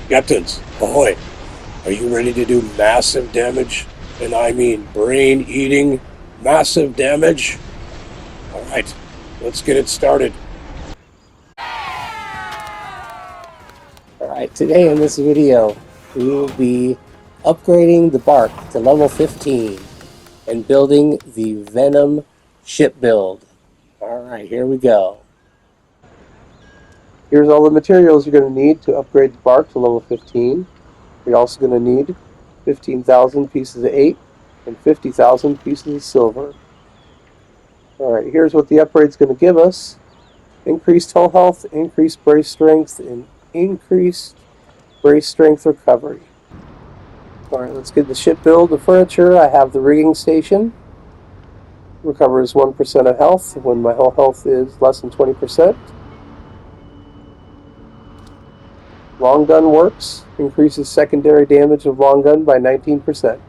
Captains, ahoy! Are you ready to do massive damage? And I mean brain-eating massive damage? Alright, let's get it started. Alright, today in this video, we will be upgrading the Barque to level 15 and building the Venom ship build. Alright, here we go. Here's all the materials you're going to need to upgrade the Barque to level 15. You're also going to need 15,000 pieces of 8 and 50,000 pieces of silver. Alright, here's what the upgrade's going to give us. Increased hull health, increased brace strength, and increased brace strength recovery. Alright, let's get the ship build. The furniture, I have the rigging station. Recovers 1% of health when my hull health is less than 20%. Long gun works, increases secondary damage of long gun by 19%.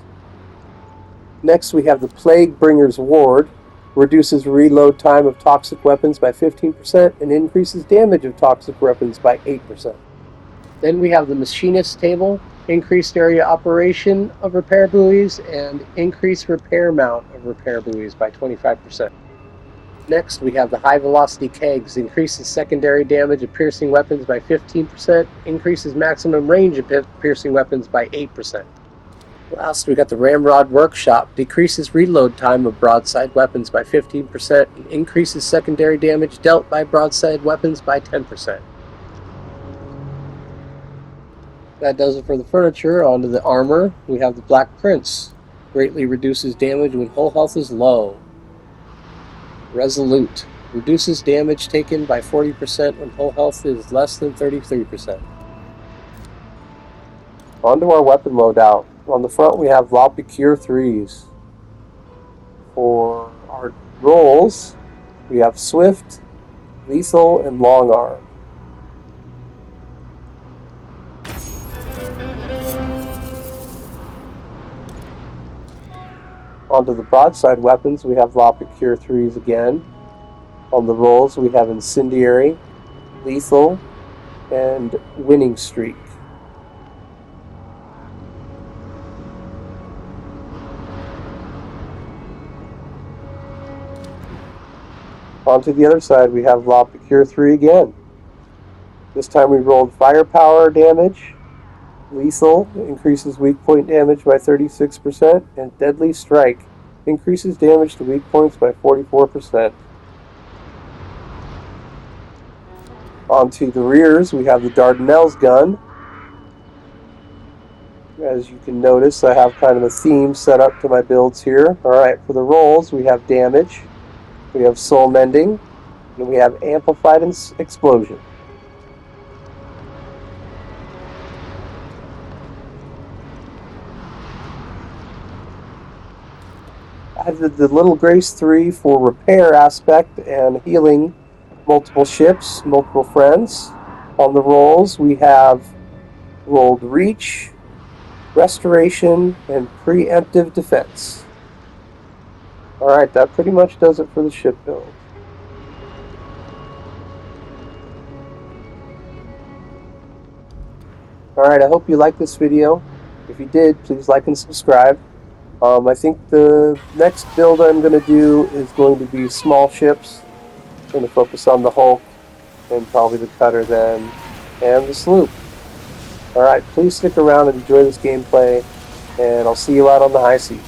Next we have the Plague Bringer's Ward, reduces reload time of toxic weapons by 15% and increases damage of toxic weapons by 8%. Then we have the Machinist Table, increased area operation of repair buoys and increased repair amount of repair buoys by 25%. Next, we have the High Velocity Kegs, increases secondary damage of piercing weapons by 15%, increases maximum range of piercing weapons by 8%. Last, we got the Ramrod Workshop, decreases reload time of broadside weapons by 15% and increases secondary damage dealt by broadside weapons by 10%. That does it for the furniture. Onto the armor, we have the Black Prince, greatly reduces damage when hull health is low. Resolute, reduces damage taken by 40% when hull health is less than 33%. Onto our weapon loadout. On the front we have La Piqûre 3s. For our rolls, we have Swift, Lethal, and Long Arm. Onto the broadside weapons, we have La Piqûre 3s again. On the rolls, we have Incendiary, Lethal, and Winning Streak. Onto the other side, we have La Piqûre 3 again. This time we rolled Firepower damage, Lethal increases weak point damage by 36%, and Deadly Strike increases damage to weak points by 44%. Onto the rears, we have the Dardanelles gun. As you can notice, I have kind of a theme set up to my builds here. Alright, for the rolls, we have Damage, we have Soul Mending, and we have Amplified Explosion. I did the Little Grace 3 for repair aspect and healing multiple ships, multiple friends. On the rolls, we have rolled Reach, Restoration, and Preemptive Defense. Alright, that pretty much does it for the ship build. Alright, I hope you liked this video. If you did, please like and subscribe. I think the next build I'm going to do is going to be small ships. I'm going to focus on the Hulk and probably the cutter then, and the sloop. Alright, please stick around and enjoy this gameplay, and I'll see you out on the high seas.